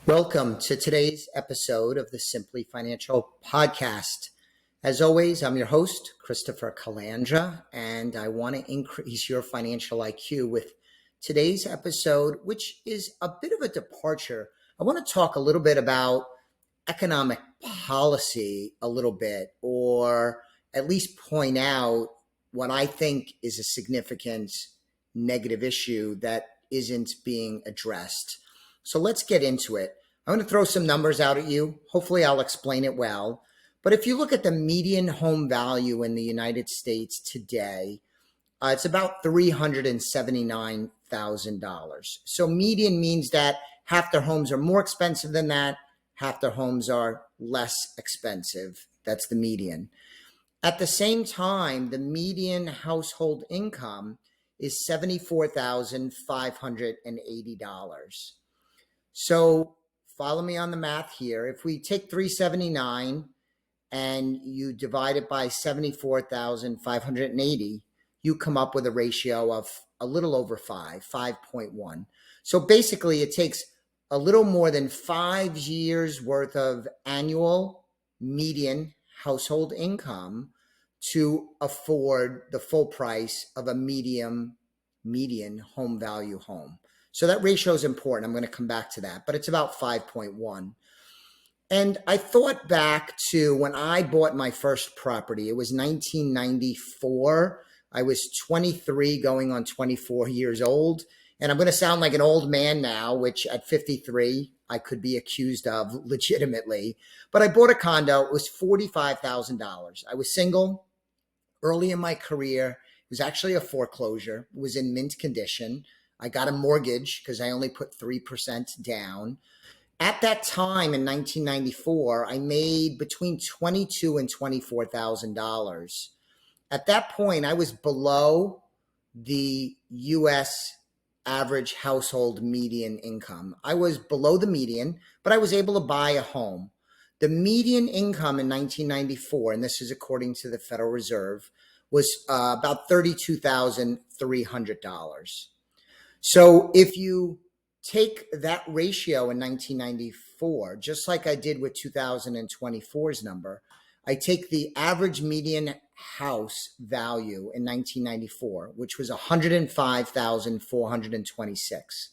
Welcome to today's episode of the Simply Financial Podcast. As always, I'm your host, Christopher Calandra, and I want to increase your financial IQ with today's episode, which is a bit of a departure. I want to talk a little bit about economic policy a little bit, or at least point out what I think is a significant negative issue that isn't being addressed. So let's get into it. I'm going to throw some numbers out at you. Hopefully I'll explain it well. But if you look at the median home value in the United States today, it's about $379,000. So median means that half their homes are more expensive than that, half their homes are less expensive. That's the median. At the same time, the median household income is $74,580. So follow me on the math here. If we take 379 and you divide it by 74,580, you come up with a ratio of a little over 5.1. So basically it takes a little more than 5 years worth of annual median household income to afford the full price of a median home value home. So that ratio is important. I'm going to come back to that, but it's about 5.1. And I thought back to when I bought my first property. It was 1994. I was 23 going on 24 years old. And I'm going to sound like an old man now, which at 53, I could be accused of legitimately. But I bought a condo. It was $45,000. I was single early in my career. It was actually a foreclosure. It was in mint condition. I got a mortgage because I only put 3% down. At that time in 1994, I made between $22,000 and $24,000. At that point, I was below the U.S. average household median income. I was below the median, but I was able to buy a home. The median income in 1994, and this is according to the Federal Reserve, was about $32,300. So if you take that ratio in 1994, just like I did with 2024's number, I take the average median house value in 1994, which was $105,426,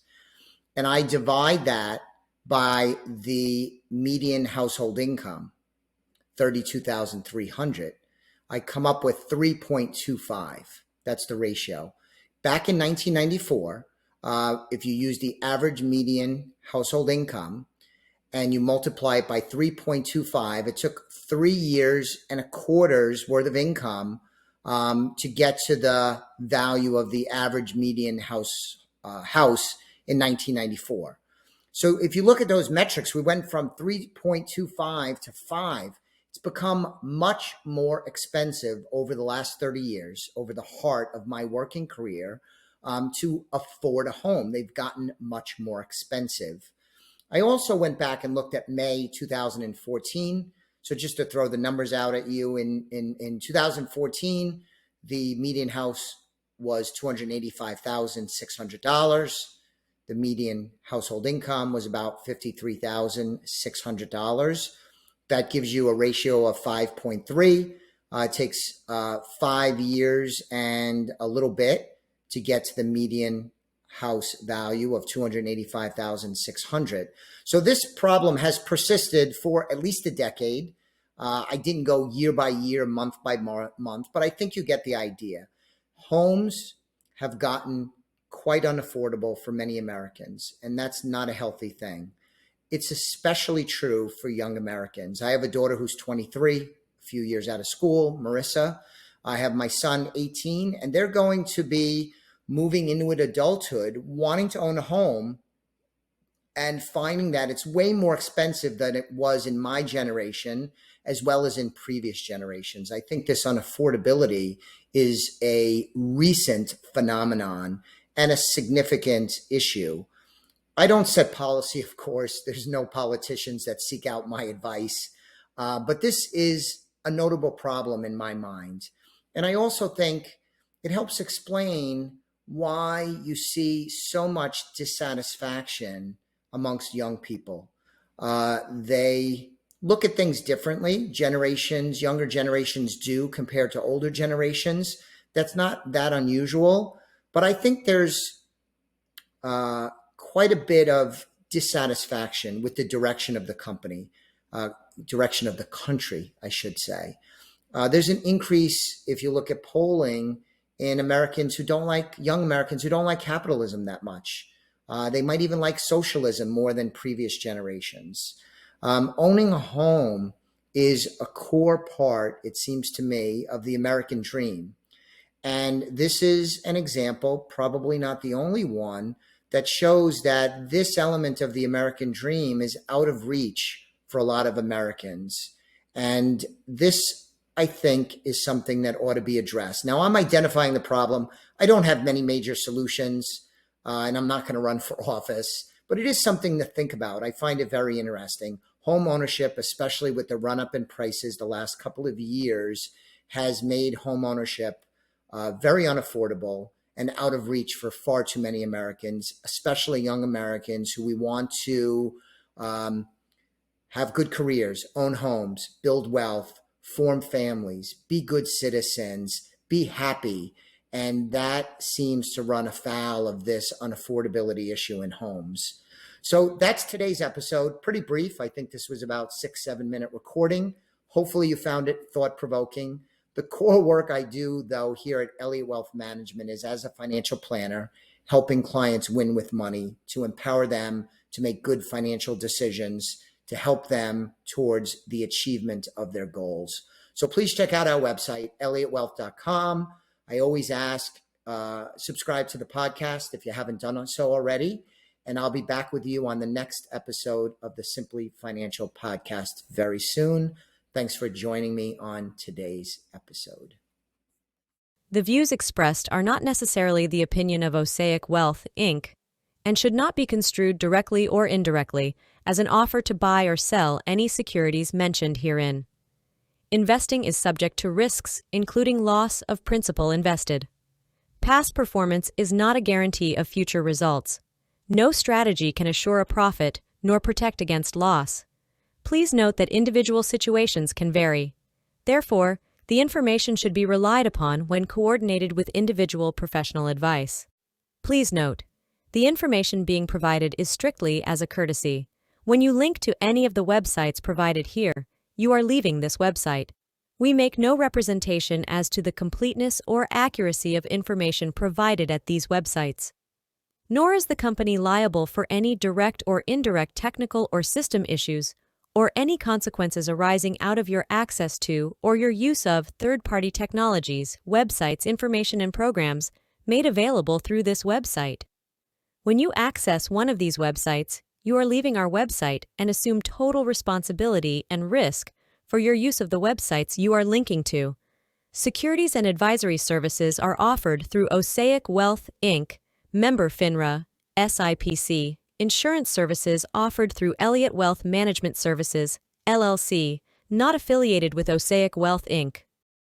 and I divide that by the median household income, $32,300, I come up with 3.25. That's the ratio. Back in 1994, if you use the average median household income and you multiply it by 3.25, it took 3 years and a quarter's worth of income to get to the value of the average median house in 1994. So if you look at those metrics, we went from 3.25 to 5. It's become much more expensive over the last 30 years, over the heart of my working career, to afford a home. They've gotten much more expensive. I also went back and looked at May 2014. So just to throw the numbers out at you, in 2014, the median house was $285,600. The median household income was about $53,600. That gives you a ratio of 5.3. It takes 5 years and a little bit to get to the median house value of $285,600. So this problem has persisted for at least a decade. I didn't go year by year, month by month, but I think you get the idea. Homes have gotten quite unaffordable for many Americans, and that's not a healthy thing. It's especially true for young Americans. I have a daughter who's 23, a few years out of school, Marissa. I have my son, 18, and they're going to be moving into adulthood, wanting to own a home, and finding that it's way more expensive than it was in my generation, as well as in previous generations. I think this unaffordability is a recent phenomenon and a significant issue. I don't set policy, of course. There's no politicians that seek out my advice. But this is a notable problem in my mind. And I also think it helps explain why you see so much dissatisfaction amongst young people. They look at things differently. Younger generations do compared to older generations. That's not that unusual, but I think there's quite a bit of dissatisfaction with the direction of the company, direction of the country, I should say. There's an increase, if you look at polling, in young Americans who don't like capitalism that much. They might even like socialism more than previous generations. Owning a home is a core part, it seems to me, of the American dream. And this is an example, probably not the only one, that shows that this element of the American dream is out of reach for a lot of Americans. And this, I think, is something that ought to be addressed. Now, I'm identifying the problem. I don't have many major solutions, and I'm not going to run for office, but it is something to think about. I find it very interesting. Home ownership, especially with the run-up in prices the last couple of years, has made home ownership very unaffordable and out of reach for far too many Americans, especially young Americans who we want to have good careers, own homes, build wealth, form families, be good citizens, be happy. And that seems to run afoul of this unaffordability issue in homes. So that's today's episode. Pretty brief. I think this was about 6-7 minute recording. Hopefully you found it thought-provoking. The core work I do, though, here at Elliott Wealth Management is as a financial planner, helping clients win with money, to empower them to make good financial decisions, to help them towards the achievement of their goals. So please check out our website, elliottwealth.com. I always ask, subscribe to the podcast if you haven't done so already. And I'll be back with you on the next episode of the Simply Financial podcast very soon. Thanks for joining me on today's episode. The views expressed are not necessarily the opinion of Osaic Wealth, Inc., and should not be construed directly or indirectly as an offer to buy or sell any securities mentioned herein. Investing is subject to risks, including loss of principal invested. Past performance is not a guarantee of future results. No strategy can assure a profit nor protect against loss. Please note that individual situations can vary. Therefore, the information should be relied upon when coordinated with individual professional advice. Please note, the information being provided is strictly as a courtesy. When you link to any of the websites provided here, you are leaving this website. We make no representation as to the completeness or accuracy of information provided at these websites. Nor is the company liable for any direct or indirect technical or system issues or any consequences arising out of your access to or your use of third-party technologies, websites, information, and programs made available through this website. When you access one of these websites, you are leaving our website and assume total responsibility and risk for your use of the websites you are linking to. Securities and advisory services are offered through Osaic Wealth, Inc., member FINRA, SIPC. Insurance services offered through Elliott Wealth Management Services, LLC, not affiliated with Osaic Wealth, Inc.